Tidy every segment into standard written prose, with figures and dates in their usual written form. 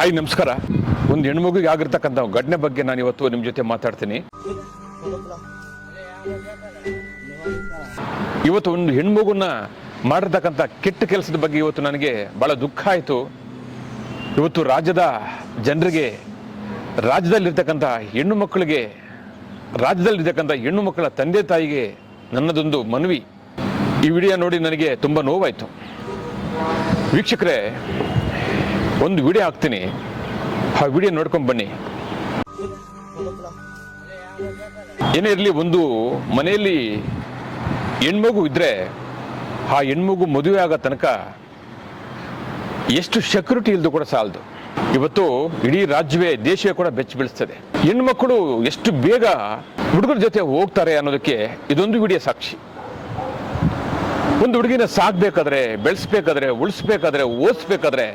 Hi ನಮಸ್ಕಾರ. ಒಂದು ಹೆಣ್ಮಗುಗೆ ಆಗಿರ್ತಕ್ಕಂಥ ಘಟನೆ ಬಗ್ಗೆ ನಾನು ಇವತ್ತು ನಿಮ್ಮ ಜೊತೆ ಮಾತಾಡ್ತೀನಿ. ಇವತ್ತು ಒಂದು ಹೆಣ್ಮಗುನ ಮಾಡಿರ್ತಕ್ಕಂಥ ಕೆಟ್ಟ ಕೆಲಸದ ಬಗ್ಗೆ ಇವತ್ತು ನನಗೆ ಬಹಳ ದುಃಖ ಆಯಿತು. ಇವತ್ತು ರಾಜ್ಯದ ಜನರಿಗೆ, ರಾಜ್ಯದಲ್ಲಿರ್ತಕ್ಕಂಥ ಹೆಣ್ಣು ಮಕ್ಕಳಿಗೆ, ರಾಜ್ಯದಲ್ಲಿರ್ತಕ್ಕಂಥ ಹೆಣ್ಣು ಮಕ್ಕಳ ತಂದೆ ತಾಯಿಗೆ ನನ್ನದೊಂದು ಮನವಿ. ಈ ವಿಡಿಯೋ ನೋಡಿ ನನಗೆ ತುಂಬ ನೋವಾಯಿತು. ವೀಕ್ಷಕರೇ, ಒಂದು ವಿಡಿಯೋ ಹಾಕ್ತೀನಿ, ಆ ವಿಡಿಯೋ ನೋಡ್ಕೊಂಡು ಬನ್ನಿ. ಏನೇ ಇರಲಿ, ಒಂದು ಮನೆಯಲ್ಲಿ ಹೆಣ್ಮಗು ಇದ್ರೆ ಆ ಹೆಣ್ಮಗು ಮದುವೆ ಆಗೋ ತನಕ ಎಷ್ಟು ಸೆಕ್ಯೂರಿಟಿ ಇಲ್ದು ಕೂಡ ಸಾಲದು. ಇವತ್ತು ಇಡೀ ರಾಜ್ಯವೇ, ದೇಶವೇ ಕೂಡ ಬೆಚ್ಚ ಬೀಳಿಸ್ತದೆ. ಹೆಣ್ಮಕ್ಕಳು ಎಷ್ಟು ಬೇಗ ಹುಡುಗರ ಜೊತೆ ಹೋಗ್ತಾರೆ ಅನ್ನೋದಕ್ಕೆ ಇದೊಂದು ವಿಡಿಯೋ ಸಾಕ್ಷಿ. ಒಂದು ಹುಡುಗಿನ ಸಾಕ್ಬೇಕಾದ್ರೆ, ಬೆಳೆಸ್ಬೇಕಾದ್ರೆ, ಉಳಿಸ್ಬೇಕಾದ್ರೆ, ಓದಿಸ್ಬೇಕಾದ್ರೆ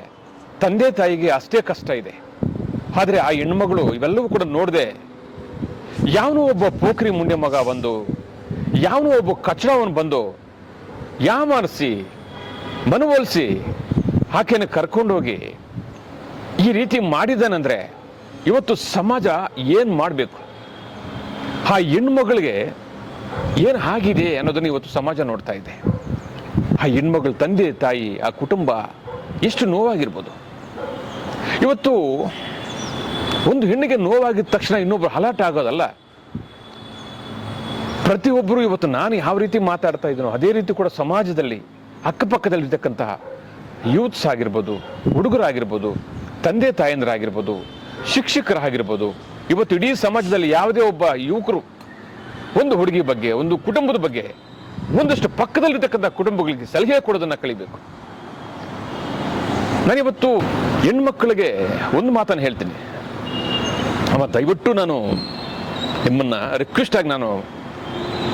ತಂದೆ ತಾಯಿಗೆ ಅಷ್ಟೇ ಕಷ್ಟ ಇದೆ. ಆದರೆ ಆ ಹೆಣ್ಮಗಳು ಇವೆಲ್ಲವೂ ಕೂಡ ನೋಡದೆ ಯಾವನೋ ಒಬ್ಬ ಪೋಖ್ರಿ ಮುಂಡೆ ಮಗ ಬಂದು, ಯಾವನೋ ಒಬ್ಬ ಕಚಡವನು ಬಂದು ಯಾಮಾರಿಸಿ, ಮನವೊಲಿಸಿ ಆಕೆನ ಕರ್ಕೊಂಡೋಗಿ ಈ ರೀತಿ ಮಾಡಿದಾನಂದ್ರೆ ಇವತ್ತು ಸಮಾಜ ಏನು ಮಾಡಬೇಕು? ಆ ಹೆಣ್ಮಗಳಿಗೆ ಏನು ಆಗಿದೆ ಅನ್ನೋದನ್ನು ಇವತ್ತು ಸಮಾಜ ನೋಡ್ತಾ ಇದೆ. ಆ ಹೆಣ್ಮಗಳ ತಂದೆ ತಾಯಿ, ಆ ಕುಟುಂಬ ಎಷ್ಟು ನೋವಾಗಿರ್ಬೋದು. ಇವತ್ತು ಒಂದು ಹೆಣ್ಣಿಗೆ ನೋವಾಗಿದ್ದ ತಕ್ಷಣ ಇನ್ನೊಬ್ರು ಹಲಾಟ ಆಗೋದಲ್ಲ. ಪ್ರತಿಯೊಬ್ಬರು ಇವತ್ತು ನಾನು ಯಾವ ರೀತಿ ಮಾತಾಡ್ತಾ ಇದ್ದೀನೋ ಅದೇ ರೀತಿ ಕೂಡ ಸಮಾಜದಲ್ಲಿ ಅಕ್ಕಪಕ್ಕದಲ್ಲಿರ್ತಕ್ಕಂತಹ ಯೂತ್ಸ್ ಆಗಿರ್ಬೋದು, ಹುಡುಗರಾಗಿರ್ಬೋದು, ತಂದೆ ತಾಯಂದಿರಾಗಿರ್ಬೋದು, ಶಿಕ್ಷಕರಾಗಿರ್ಬೋದು, ಇವತ್ತು ಇಡೀ ಸಮಾಜದಲ್ಲಿ ಯಾವುದೇ ಒಬ್ಬ ಯುವಕರು ಒಂದು ಹುಡುಗಿ ಬಗ್ಗೆ, ಒಂದು ಕುಟುಂಬದ ಬಗ್ಗೆ, ಒಂದಷ್ಟು ಪಕ್ಕದಲ್ಲಿರ್ತಕ್ಕಂಥ ಕುಟುಂಬಗಳಿಗೆ ಸಲಹೆ ಕೊಡೋದನ್ನು ಕಲಿಬೇಕು. ನಾನಿವತ್ತು ಹೆಣ್ಮಕ್ಕಳಿಗೆ ಒಂದು ಮಾತನ್ನು ಹೇಳ್ತೀನಿ. ಅಮ್ಮ, ದಯವಿಟ್ಟು ನಾನು ನಿಮ್ಮನ್ನ ರಿಕ್ವೆಸ್ಟ್ ಆಗಿ ನಾನು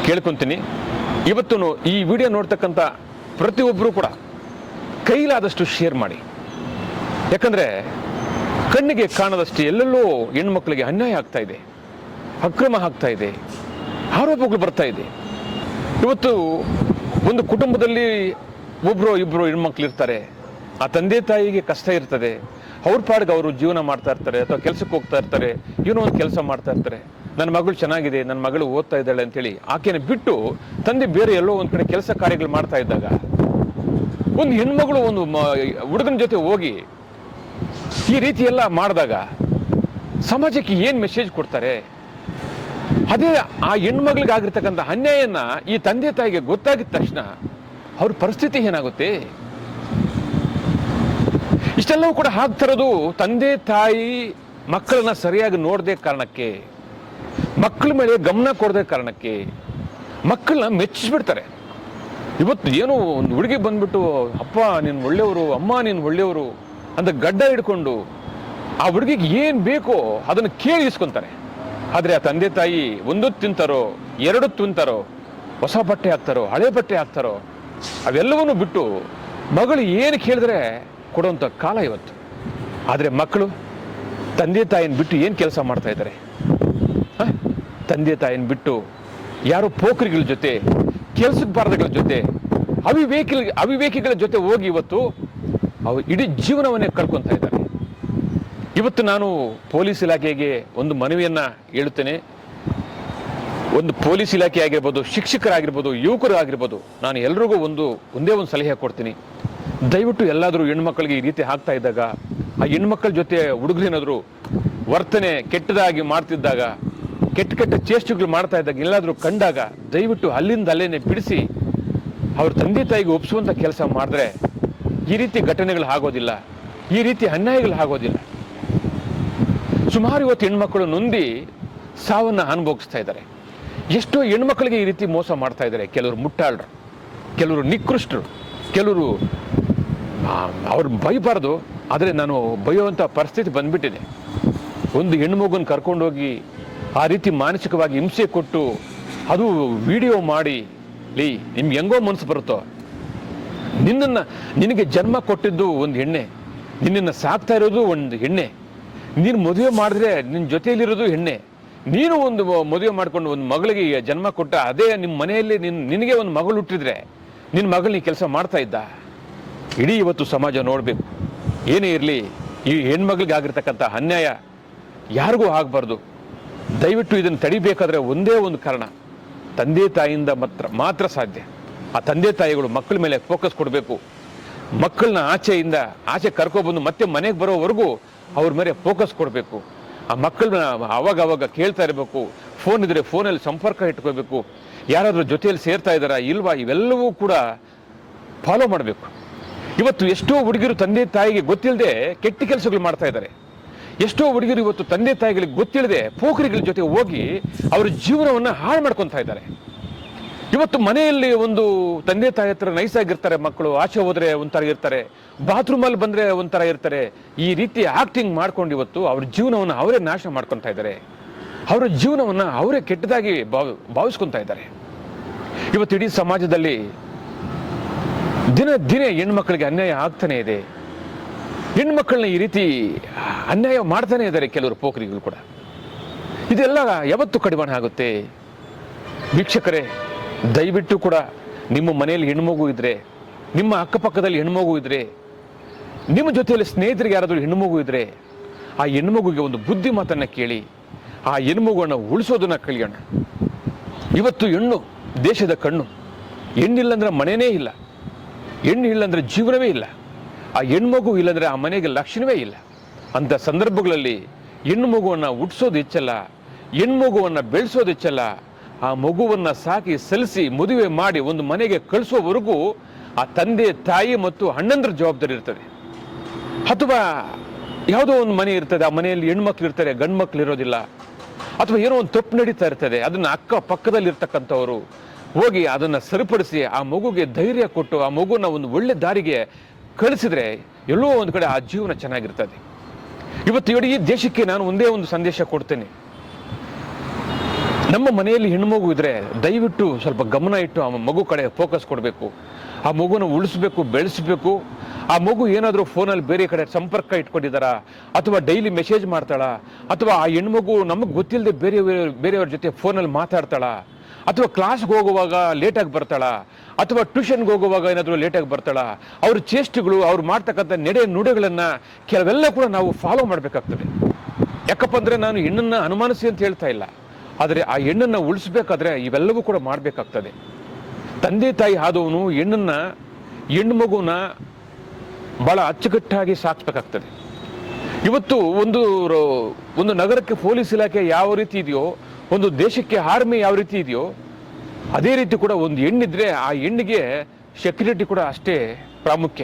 ಕೇಳ್ಕೊತೀನಿ, ಇವತ್ತು ಈ ವಿಡಿಯೋ ನೋಡ್ತಕ್ಕಂಥ ಪ್ರತಿಯೊಬ್ಬರು ಕೂಡ ಕೈಲಾದಷ್ಟು ಶೇರ್ ಮಾಡಿ. ಯಾಕಂದ್ರೆ ಕಣ್ಣಿಗೆ ಕಾಣದಷ್ಟು ಎಲ್ಲೆಲ್ಲೋ ಹೆಣ್ಮಕ್ಳಿಗೆ ಅನ್ಯಾಯ ಆಗ್ತಾ ಇದೆ, ಅಕ್ರಮ ಆಗ್ತಾ ಇದೆ, ಆರೋಪಗಳು ಬರ್ತಾ ಇದೆ. ಇವತ್ತು ಒಂದು ಕುಟುಂಬದಲ್ಲಿ ಒಬ್ರು ಇಬ್ರು ಹೆಣ್ಮಕ್ಳು ಇರ್ತಾರೆ. ಆ ತಂದೆ ತಾಯಿಗೆ ಕಷ್ಟ ಇರ್ತದೆ, ಅವ್ರ ಪಾಡಿಗೆ ಅವರು ಜೀವನ ಮಾಡ್ತಾ ಇರ್ತಾರೆ, ಅಥವಾ ಕೆಲಸಕ್ಕೆ ಹೋಗ್ತಾ ಇರ್ತಾರೆ, ಏನೋ ಒಂದು ಕೆಲಸ ಮಾಡ್ತಾ ಇರ್ತಾರೆ. ನನ್ನ ಮಗಳು ಚೆನ್ನಾಗಿದೆ, ನನ್ನ ಮಗಳು ಓದ್ತಾ ಇದ್ದಾಳೆ ಅಂತೇಳಿ ಆಕೆನ ಬಿಟ್ಟು ತಂದೆ ಬೇರೆ ಎಲ್ಲೋ ಒಂದು ಕಡೆ ಕೆಲಸ ಕಾರ್ಯಗಳು ಮಾಡ್ತಾ ಇದ್ದಾಗ ಒಂದು ಹೆಣ್ಮಗಳು ಒಂದು ಹುಡುಗನ ಜೊತೆ ಹೋಗಿ ಈ ರೀತಿ ಎಲ್ಲ ಮಾಡಿದಾಗ ಸಮಾಜಕ್ಕೆ ಏನು ಮೆಸೇಜ್ ಕೊಡ್ತಾರೆ? ಅದೇ ಆ ಹೆಣ್ಮಗಳಿಗೆ ಆಗಿರ್ತಕ್ಕಂಥ ಅನ್ಯಾಯನ ಈ ತಂದೆ ತಾಯಿಗೆ ಗೊತ್ತಾಗಿದ ತಕ್ಷಣ ಅವ್ರ ಪರಿಸ್ಥಿತಿ ಏನಾಗುತ್ತೆ? ಇಷ್ಟೆಲ್ಲವೂ ಕೂಡ ಆಗ್ತಿರೋದು ತಂದೆ ತಾಯಿ ಮಕ್ಕಳನ್ನ ಸರಿಯಾಗಿ ನೋಡದೆ ಕಾರಣಕ್ಕೆ, ಮಕ್ಕಳ ಮೇಲೆ ಗಮನ ಕೊಡದೆ ಕಾರಣಕ್ಕೆ, ಮಕ್ಕಳನ್ನ ಮೆಚ್ಚಿಸ್ಬಿಡ್ತಾರೆ. ಇವತ್ತು ಏನೋ ಒಂದು ಹುಡುಗಿ ಬಂದ್ಬಿಟ್ಟು ಅಪ್ಪ ನೀನು ಒಳ್ಳೆಯವರು, ಅಮ್ಮ ನೀನು ಒಳ್ಳೆಯವರು ಅಂತ ಗಡ್ಡ ಹಿಡ್ಕೊಂಡು ಆ ಹುಡುಗಿಗೆ ಏನು ಬೇಕೋ ಅದನ್ನು ಕೇಳಿ ಇಸ್ಕೊಂತಾರೆ. ಆದರೆ ಆ ತಂದೆ ತಾಯಿ ಒಂದು ತಿಂತಾರೋ, ಎರಡು ತಿಂತಾರೋ, ಹೊಸ ಬಟ್ಟೆ ಹಾಕ್ತಾರೋ, ಹಳೆ ಬಟ್ಟೆ ಹಾಕ್ತಾರೋ, ಅವೆಲ್ಲವನ್ನೂ ಬಿಟ್ಟು ಮಗಳು ಏನು ಕೇಳಿದ್ರೆ ಕೊಡುವಂಥ ಕಾಲ ಇವತ್ತು. ಆದರೆ ಮಕ್ಕಳು ತಂದೆ ತಾಯಿನ ಬಿಟ್ಟು ಏನು ಕೆಲಸ ಮಾಡ್ತಾ ಇದ್ದಾರೆ? ತಂದೆ ತಾಯಿನ ಬಿಟ್ಟು ಯಾರೋ ಪೋಖ್ರಿಗಳ ಜೊತೆ, ಕೆಲಸಕ್ಕೆ ಬಾರದಗಳ ಜೊತೆ, ಅವಿವೇಕಿಗಳ ಜೊತೆ ಹೋಗಿ ಇವತ್ತು ಅವು ಇಡೀ ಜೀವನವನ್ನೇ ಕಳ್ಕೊತಾ ಇದ್ದಾರೆ. ಇವತ್ತು ನಾನು ಪೊಲೀಸ್ ಇಲಾಖೆಗೆ ಒಂದು ಮನವಿಯನ್ನು ಹೇಳುತ್ತೇನೆ. ಒಂದು ಪೊಲೀಸ್ ಇಲಾಖೆ ಆಗಿರ್ಬೋದು, ಶಿಕ್ಷಕರಾಗಿರ್ಬೋದು, ಯುವಕರು ಆಗಿರ್ಬೋದು, ನಾನು ಎಲ್ರಿಗೂ ಒಂದೇ ಒಂದು ಸಲಹೆ ಕೊಡ್ತೀನಿ. ದಯವಿಟ್ಟು ಎಲ್ಲಾದರೂ ಹೆಣ್ಮಕ್ಳಿಗೆ ಈ ರೀತಿ ಆಗ್ತಾ ಇದ್ದಾಗ, ಆ ಹೆಣ್ಮಕ್ಳ ಜೊತೆ ಹುಡುಗರೇನಾದರೂ ವರ್ತನೆ ಕೆಟ್ಟದಾಗಿ ಮಾಡ್ತಿದ್ದಾಗ, ಕೆಟ್ಟ ಚೇಷ್ಟೆಗಳು ಮಾಡ್ತಾ ಇದ್ದಾಗ ಎಲ್ಲಾದರೂ ಕಂಡಾಗ ದಯವಿಟ್ಟು ಅಲ್ಲಿಂದ ಅಲ್ಲೇನೆ ಬಿಡಿಸಿ ಅವ್ರ ತಂದೆ ತಾಯಿಗೆ ಒಪ್ಪಿಸುವಂಥ ಕೆಲಸ ಮಾಡಿದ್ರೆ ಈ ರೀತಿ ಘಟನೆಗಳು ಆಗೋದಿಲ್ಲ, ಈ ರೀತಿ ಅನ್ಯಾಯಗಳು ಆಗೋದಿಲ್ಲ. ಸುಮಾರು ಇವತ್ತು ಹೆಣ್ಮಕ್ಳು ನೊಂದಿ ಸಾವನ್ನು ಅನುಭವಿಸ್ತಾ ಇದ್ದಾರೆ. ಎಷ್ಟೋ ಹೆಣ್ಮಕ್ಳಿಗೆ ಈ ರೀತಿ ಮೋಸ ಮಾಡ್ತಾ ಇದ್ದಾರೆ. ಕೆಲವರು ಮುಟ್ಟಾಳರು, ಕೆಲವರು ನಿಕೃಷ್ಟರು, ಕೆಲವರು ಅವ್ರು ಬೈಬಾರ್ದು, ಆದರೆ ನಾನು ಬೈಯುವಂಥ ಪರಿಸ್ಥಿತಿ ಬಂದ್ಬಿಟ್ಟಿದೆ. ಒಂದು ಹೆಣ್ಣುಮಗುನ ಕರ್ಕೊಂಡೋಗಿ ಆ ರೀತಿ ಮಾನಸಿಕವಾಗಿ ಹಿಂಸೆ ಕೊಟ್ಟು ಅದು ವಿಡಿಯೋ ಮಾಡಿ, ನಿಮ್ಗೆ ಹೆಂಗೋ ಮನಸ್ಸು ಬರುತ್ತೋ? ನಿನಗೆ ಜನ್ಮ ಕೊಟ್ಟಿದ್ದು ಒಂದು ಹೆಣ್ಣೆ, ನಿನ್ನನ್ನು ಸಾಕ್ತಾ ಇರೋದು ಒಂದು ಹೆಣ್ಣೆ, ನೀನು ಮದುವೆ ಮಾಡಿದ್ರೆ ನಿನ್ನ ಜೊತೆಯಲ್ಲಿರೋದು ಹೆಣ್ಣೆ, ನೀನು ಒಂದು ಮದುವೆ ಮಾಡ್ಕೊಂಡು ಒಂದು ಮಗಳಿಗೆ ಜನ್ಮ ಕೊಟ್ಟ, ಅದೇ ನಿಮ್ಮ ಮನೆಯಲ್ಲಿ ನಿನಗೆ ಒಂದು ಮಗಳು ಹುಟ್ಟಿದ್ರೆ ನಿನ್ನ ಮಗಳು ನೀ ಕೆಲಸ ಮಾಡ್ತಾ ಇದ್ದ? ಇಡೀ ಇವತ್ತು ಸಮಾಜ ನೋಡಬೇಕು. ಏನೇ ಇರಲಿ, ಈ ಹೆಣ್ಮಗಳಿಗೆ ಆಗಿರ್ತಕ್ಕಂಥ ಅನ್ಯಾಯ ಯಾರಿಗೂ ಆಗಬಾರ್ದು. ದಯವಿಟ್ಟು ಇದನ್ನು ತಡಿಬೇಕಾದ್ರೆ ಒಂದೇ ಒಂದು ಕಾರಣ, ತಂದೆ ತಾಯಿಯಿಂದ ಮಾತ್ರ ಸಾಧ್ಯ. ಆ ತಂದೆ ತಾಯಿಗಳು ಮಕ್ಕಳ ಮೇಲೆ ಫೋಕಸ್ ಕೊಡಬೇಕು. ಮಕ್ಕಳನ್ನ ಆಚೆ ಕರ್ಕೊಬಂದು ಮತ್ತೆ ಮನೆಗೆ ಬರೋವರೆಗೂ ಅವ್ರ ಮೇಲೆ ಫೋಕಸ್ ಕೊಡಬೇಕು. ಆ ಮಕ್ಕಳನ್ನ ಅವಾಗ ಕೇಳ್ತಾ ಇರಬೇಕು. ಫೋನ್ ಇದ್ರೆ ಫೋನಲ್ಲಿ ಸಂಪರ್ಕ ಇಟ್ಕೋಬೇಕು. ಯಾರಾದರೂ ಜೊತೆಯಲ್ಲಿ ಸೇರ್ತಾ ಇದ್ದಾರಾ ಇಲ್ವಾ, ಇವೆಲ್ಲವೂ ಕೂಡ ಫಾಲೋ ಮಾಡಬೇಕು. ಇವತ್ತು ಎಷ್ಟೋ ಹುಡುಗಿರು ತಂದೆ ತಾಯಿಗೆ ಗೊತ್ತಿಲ್ಲದೆ ಕೆಟ್ಟ ಕೆಲಸಗಳು ಮಾಡ್ತಾ ಇದ್ದಾರೆ. ಎಷ್ಟೋ ಹುಡುಗಿರು ಇವತ್ತು ತಂದೆ ತಾಯಿಗಳಿಗೆ ಗೊತ್ತಿಲ್ಲದೆ ಪೋಖರಿಗಳ ಜೊತೆ ಹೋಗಿ ಅವರ ಜೀವನವನ್ನು ಹಾಳು ಮಾಡ್ಕೊತಾ ಇದ್ದಾರೆ. ಇವತ್ತು ಮನೆಯಲ್ಲಿ ಒಂದು ತಂದೆ ತಾಯಿ ಹತ್ರ ನೈಸ್ ಆಗಿರ್ತಾರೆ ಮಕ್ಕಳು, ಆಚೆ ಹೋದ್ರೆ ಒಂಥರ ಇರ್ತಾರೆ, ಬಾತ್ರೂಮಲ್ಲಿ ಬಂದ್ರೆ ಒಂಥರ ಇರ್ತಾರೆ. ಈ ರೀತಿ ಆಕ್ಟಿಂಗ್ ಮಾಡ್ಕೊಂಡು ಇವತ್ತು ಅವ್ರ ಜೀವನವನ್ನು ಅವರೇ ನಾಶ ಮಾಡ್ಕೊತಾ ಇದ್ದಾರೆ. ಅವರ ಜೀವನವನ್ನು ಅವರೇ ಕೆಟ್ಟದಾಗಿ ಭಾವಿಸ್ಕೊತಾ ಇದ್ದಾರೆ. ಇವತ್ತು ಇಡೀ ಸಮಾಜದಲ್ಲಿ ದಿನ ಹೆಣ್ಮಕ್ಳಿಗೆ ಅನ್ಯಾಯ ಆಗ್ತಾನೆ ಇದೆ. ಹೆಣ್ಮಕ್ಳನ್ನ ಈ ರೀತಿ ಅನ್ಯಾಯ ಮಾಡ್ತಾನೆ ಇದ್ದಾರೆ ಕೆಲವರು ಪೋಖರಿಗಳು ಕೂಡ. ಇದೆಲ್ಲ ಯಾವತ್ತು ಕಡಿವಾಣ ಆಗುತ್ತೆ? ವೀಕ್ಷಕರೇ, ದಯವಿಟ್ಟು ಕೂಡ ನಿಮ್ಮ ಮನೆಯಲ್ಲಿ ಹೆಣ್ಮಗು ಇದ್ರೆ, ನಿಮ್ಮ ಅಕ್ಕಪಕ್ಕದಲ್ಲಿ ಹೆಣ್ಮಗು ಇದ್ರೆ, ನಿಮ್ಮ ಜೊತೆಯಲ್ಲಿ ಸ್ನೇಹಿತರಿಗೆ ಯಾರಾದರೂ ಹೆಣ್ಮಗು ಇದ್ರೆ, ಆ ಹೆಣ್ಮಗುಗೆ ಒಂದು ಬುದ್ಧಿ ಮಾತನ್ನ ಕೇಳಿ ಆ ಹೆಣ್ಮಗುವನ್ನು ಉಳಿಸೋದನ್ನ ಕಲಿಯೋಣ. ಇವತ್ತು ಹೆಣ್ಣು ದೇಶದ ಕಣ್ಣು. ಹೆಣ್ಣಿಲ್ಲಂದ್ರೆ ಮನೆಯೇ ಇಲ್ಲ, ಹೆಣ್ಣು ಇಲ್ಲಂದ್ರೆ ಜೀವನವೇ ಇಲ್ಲ. ಆ ಹೆಣ್ಮಗು ಇಲ್ಲಂದ್ರೆ ಆ ಮನೆಗೆ ಲಕ್ಷಣವೇ ಇಲ್ಲ. ಅಂತ ಸಂದರ್ಭಗಳಲ್ಲಿ ಹೆಣ್ಣು ಮಗುವನ್ನು ಹುಟ್ಟಿಸೋದು ಹೆಚ್ಚಲ್ಲ, ಹೆಣ್ಮಗುವನ್ನು ಬೆಳೆಸೋದು ಹೆಚ್ಚಲ್ಲ. ಆ ಮಗುವನ್ನು ಸಾಕಿ ಸಲ್ಲಿಸಿ ಮದುವೆ ಮಾಡಿ ಒಂದು ಮನೆಗೆ ಕಳಿಸೋವರೆಗೂ ಆ ತಂದೆ ತಾಯಿ ಮತ್ತು ಅಣ್ಣಂದ್ರ ಜವಾಬ್ದಾರಿ ಇರ್ತದೆ. ಅಥವಾ ಯಾವುದೋ ಒಂದು ಮನೆ ಇರ್ತದೆ, ಆ ಮನೆಯಲ್ಲಿ ಹೆಣ್ಮಕ್ಳು ಇರ್ತಾರೆ, ಗಂಡು ಮಕ್ಳು ಇರೋದಿಲ್ಲ. ಅಥವಾ ಏನೋ ಒಂದು ತಪ್ಪು ನಡೀತಾ ಇರ್ತದೆ, ಅದನ್ನ ಅಕ್ಕ ಪಕ್ಕದಲ್ಲಿ ಇರ್ತಕ್ಕಂಥವರು ಹೋಗಿ ಅದನ್ನು ಸರಿಪಡಿಸಿ ಆ ಮಗುಗೆ ಧೈರ್ಯ ಕೊಟ್ಟು ಆ ಮಗುನ ಒಂದು ಒಳ್ಳೆ ದಾರಿಗೆ ಕಳಿಸಿದ್ರೆ ಎಲ್ಲೋ ಒಂದು ಕಡೆ ಆ ಜೀವನ ಚೆನ್ನಾಗಿರ್ತದೆ. ಇವತ್ತು ಇಡೀ ದೇಶಕ್ಕೆ ನಾನು ಒಂದೇ ಒಂದು ಸಂದೇಶ ಕೊಡ್ತೇನೆ. ನಮ್ಮ ಮನೆಯಲ್ಲಿ ಹೆಣ್ಮಗು ಇದ್ರೆ ದಯವಿಟ್ಟು ಸ್ವಲ್ಪ ಗಮನ ಇಟ್ಟು ಆ ಮಗು ಕಡೆ ಫೋಕಸ್ ಕೊಡಬೇಕು. ಆ ಮಗುನ ಉಳಿಸ್ಬೇಕು, ಬೆಳೆಸಬೇಕು. ಆ ಮಗು ಏನಾದರೂ ಫೋನಲ್ಲಿ ಬೇರೆ ಕಡೆ ಸಂಪರ್ಕ ಇಟ್ಕೊಂಡಿದ್ದಾರಾ, ಅಥವಾ ಡೈಲಿ ಮೆಸೇಜ್ ಮಾಡ್ತಾಳಾ, ಅಥವಾ ಆ ಹೆಣ್ಮಗು ನಮಗೆ ಗೊತ್ತಿಲ್ಲದೆ ಬೇರೆಯವ್ರ ಜೊತೆ ಫೋನಲ್ಲಿ ಮಾತಾಡ್ತಾಳಾ, ಅಥವಾ ಕ್ಲಾಸ್ಗೆ ಹೋಗುವಾಗ ಲೇಟಾಗಿ ಬರ್ತಾಳಾ, ಅಥವಾ ಟ್ಯೂಷನ್ಗೆ ಹೋಗುವಾಗ ಏನಾದರೂ ಲೇಟಾಗಿ ಬರ್ತಾಳಾ, ಅವ್ರ ಚೇಷ್ಟೆಗಳು, ಅವ್ರು ಮಾಡ್ತಕ್ಕಂಥ ನುಡಿಗಳನ್ನು ಕೆಲವೆಲ್ಲ ಕೂಡ ನಾವು ಫಾಲೋ ಮಾಡಬೇಕಾಗ್ತದೆ. ಯಾಕಪ್ಪ ಅಂದರೆ ನಾನು ಹೆಣ್ಣನ್ನು ಅನುಮಾನಿಸಿ ಅಂತ ಹೇಳ್ತಾ ಇಲ್ಲ, ಆದರೆ ಆ ಹೆಣ್ಣನ್ನು ಉಳಿಸ್ಬೇಕಾದ್ರೆ ಇವೆಲ್ಲವೂ ಕೂಡ ಮಾಡಬೇಕಾಗ್ತದೆ. ತಂದೆ ತಾಯಿ ಆದವನು ಹೆಣ್ಣು ಮಗುನ ಬಹಳ ಅಚ್ಚುಕಟ್ಟಾಗಿ ಸಾಕ್ಬೇಕಾಗ್ತದೆ. ಇವತ್ತು ಒಂದು ನಗರಕ್ಕೆ ಪೊಲೀಸ್ ಇಲಾಖೆ ಯಾವ ರೀತಿ ಇದೆಯೋ, ಒಂದು ದೇಶಕ್ಕೆ ಆರ್ಮಿ ಯಾವ ರೀತಿ ಇದೆಯೋ, ಅದೇ ರೀತಿ ಕೂಡ ಒಂದು ಹೆಣ್ಣಿದ್ರೆ ಆ ಹೆಣ್ಣಿಗೆ ಸೆಕ್ಯೂರಿಟಿ ಕೂಡ ಅಷ್ಟೇ ಪ್ರಾಮುಖ್ಯ.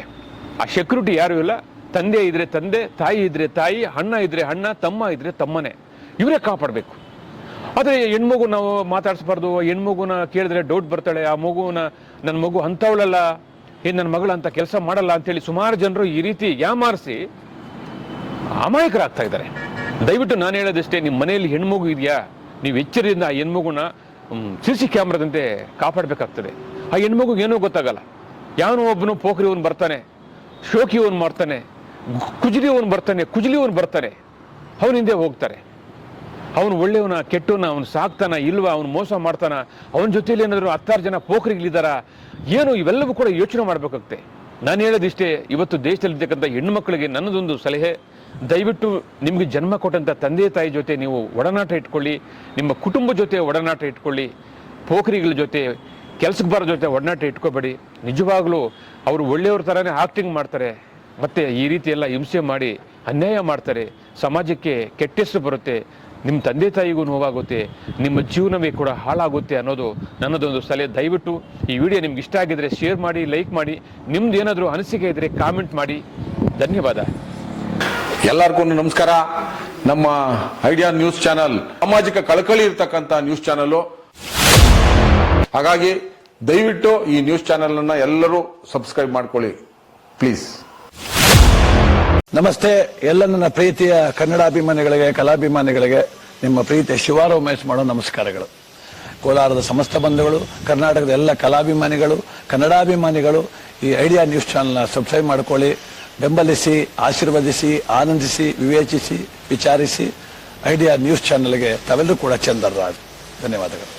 ಆ ಸೆಕ್ಯೂರಿಟಿ ಯಾರು ಇಲ್ಲ, ತಂದೆ ಇದ್ರೆ ತಂದೆ, ತಾಯಿ ಇದ್ರೆ ತಾಯಿ, ಅಣ್ಣ ಇದ್ರೆ ಅಣ್ಣ, ತಮ್ಮ ಇದ್ರೆ ತಮ್ಮನೇ, ಇವರೇ ಕಾಪಾಡಬೇಕು. ಆದರೆ ಹೆಣ್ಮಗು ನಾವು ಮಾತಾಡಿಸ್ಬಾರ್ದು. ಹೆಣ್ಮಗುನ ಕೇಳಿದ್ರೆ ಡೌಟ್ ಬರ್ತಾಳೆ, ಆ ಮಗುನ ನನ್ನ ಮಗು ಅಂಥವಳಲ್ಲ, ನನ್ನ ಮಗಳು ಅಂತ ಕೆಲಸ ಮಾಡಲ್ಲ ಅಂತೇಳಿ ಸುಮಾರು ಜನರು ಈ ರೀತಿ ಯಾಮಾರಿಸಿ ಅಮಾಯಕರಾಗ್ತಾ ಇದ್ದಾರೆ. ದಯವಿಟ್ಟು ನಾನು ಹೇಳೋದಷ್ಟೇ, ನಿಮ್ಮ ಮನೆಯಲ್ಲಿ ಹೆಣ್ಮಗು ಇದೆಯಾ, ನೀವು ಎಚ್ಚರದಿಂದ ಆ ಹೆಣ್ಮಗುನ CC ಕ್ಯಾಮ್ರಾದಂತೆ ಕಾಪಾಡಬೇಕಾಗ್ತದೆ. ಆ ಹೆಣ್ಮಗುಗೆ ಏನೂ ಗೊತ್ತಾಗಲ್ಲ. ಯಾವನೋ ಒಬ್ಬನು ಪೋಖರಿಯವನು ಬರ್ತಾನೆ, ಶೋಕಿಯವನು ಮಾಡ್ತಾನೆ, ಕುಜಲಿಯವನು ಬರ್ತಾನೆ, ಅವನ ಹಿಂದೆ ಹೋಗ್ತಾರೆ. ಅವನು ಒಳ್ಳೆಯವನ ಕೆಟ್ಟವನ, ಅವನು ಸಾಕ್ತಾನ ಇಲ್ವಾ, ಅವನು ಮೋಸ ಮಾಡ್ತಾನ, ಅವನ ಜೊತೆಯಲ್ಲಿ ಏನಾದರೂ 10 ಜನ ಪೋಖರಿಗಳಿದ್ದಾರಾ ಏನು, ಇವೆಲ್ಲವೂ ಕೂಡ ಯೋಚನೆ ಮಾಡಬೇಕಾಗುತ್ತೆ. ನಾನು ಹೇಳೋದಿಷ್ಟೇ, ಇವತ್ತು ದೇಶದಲ್ಲಿರ್ತಕ್ಕಂಥ ಹೆಣ್ಣು ಮಕ್ಕಳಿಗೆ ನನ್ನದೊಂದು ಸಲಹೆ, ದಯವಿಟ್ಟು ನಿಮಗೆ ಜನ್ಮ ಕೊಟ್ಟಂಥ ತಂದೆ ತಾಯಿ ಜೊತೆ ನೀವು ಒಡನಾಟ ಇಟ್ಕೊಳ್ಳಿ, ನಿಮ್ಮ ಕುಟುಂಬ ಜೊತೆ ಒಡನಾಟ ಇಟ್ಕೊಳ್ಳಿ. ಪೋಖರಿಗಳ ಜೊತೆ, ಕೆಲಸಕ್ಕೆ ಬರೋ ಜೊತೆ ಒಡನಾಟ ಇಟ್ಕೋಬೇಡಿ. ನಿಜವಾಗ್ಲೂ ಅವರು ಒಳ್ಳೆಯವ್ರ ಥರನೇ ಆಕ್ಟಿಂಗ್ ಮಾಡ್ತಾರೆ, ಮತ್ತು ಈ ರೀತಿ ಎಲ್ಲ ಹಿಂಸೆ ಮಾಡಿ ಅನ್ಯಾಯ ಮಾಡ್ತಾರೆ. ಸಮಾಜಕ್ಕೆ ಕೆಟ್ಟ ಹೆಸರು ಬರುತ್ತೆ, ನಿಮ್ಮ ತಂದೆ ತಾಯಿಗೂ ನೋವಾಗುತ್ತೆ, ನಿಮ್ಮ ಜೀವನವೇ ಕೂಡ ಹಾಳಾಗುತ್ತೆ ಅನ್ನೋದು ನನ್ನದೊಂದು ಸಲಹೆ. ದಯವಿಟ್ಟು ಈ ವಿಡಿಯೋ ನಿಮ್ಗೆ ಇಷ್ಟ ಆಗಿದ್ರೆ ಶೇರ್ ಮಾಡಿ, ಲೈಕ್ ಮಾಡಿ, ನಿಮ್ದು ಏನಾದರೂ ಅನಿಸಿಕೆ ಇದ್ದರೆ ಕಾಮೆಂಟ್ ಮಾಡಿ. ಧನ್ಯವಾದ. ಎಲ್ಲರಿಗೂ ನಮಸ್ಕಾರ. ನಮ್ಮ ಐಡಿಯಾ ನ್ಯೂಸ್ ಚಾನಲ್ ಸಾಮಾಜಿಕ ಕಳಕಳಿ ಇರ್ತಕ್ಕಂಥ ನ್ಯೂಸ್ ಚಾನಲ್. ಹಾಗಾಗಿ ದಯವಿಟ್ಟು ಈ ನ್ಯೂಸ್ ಚಾನಲ್ ಅನ್ನ ಎಲ್ಲರೂ ಸಬ್ಸ್ಕ್ರೈಬ್ ಮಾಡ್ಕೊಳ್ಳಿ ಪ್ಲೀಸ್. ನಮಸ್ತೆ ಎಲ್ಲ ನನ್ನ ಪ್ರೀತಿಯ ಕನ್ನಡಾಭಿಮಾನಿಗಳಿಗೆ, ಕಲಾಭಿಮಾನಿಗಳಿಗೆ ನಿಮ್ಮ ಪ್ರೀತಿಯ ಶಿವಾರ ಉಮೇಶ್ ಮಾಡೋ ನಮಸ್ಕಾರಗಳು. ಕೋಲಾರದ ಸಮಸ್ತ ಬಂಧುಗಳು, ಕರ್ನಾಟಕದ ಎಲ್ಲ ಕಲಾಭಿಮಾನಿಗಳು, ಕನ್ನಡಾಭಿಮಾನಿಗಳು ಈ ಐಡಿಯಾ ನ್ಯೂಸ್ ಚಾನಲ್ನ ಸಬ್ಸ್ಕ್ರೈಬ್ ಮಾಡ್ಕೊಳ್ಳಿ, ಬೆಂಬಲಿಸಿ, ಆಶೀರ್ವದಿಸಿ, ಆನಂದಿಸಿ, ವಿವೇಚಿಸಿ, ವಿಚಾರಿಸಿ. ಐಡಿಯಾ ನ್ಯೂಸ್ ಚಾನಲ್ಗೆ ತಾವೆಲ್ಲರೂ ಕೂಡ ಚಂದರ್ರಾಜ್. ಧನ್ಯವಾದಗಳು.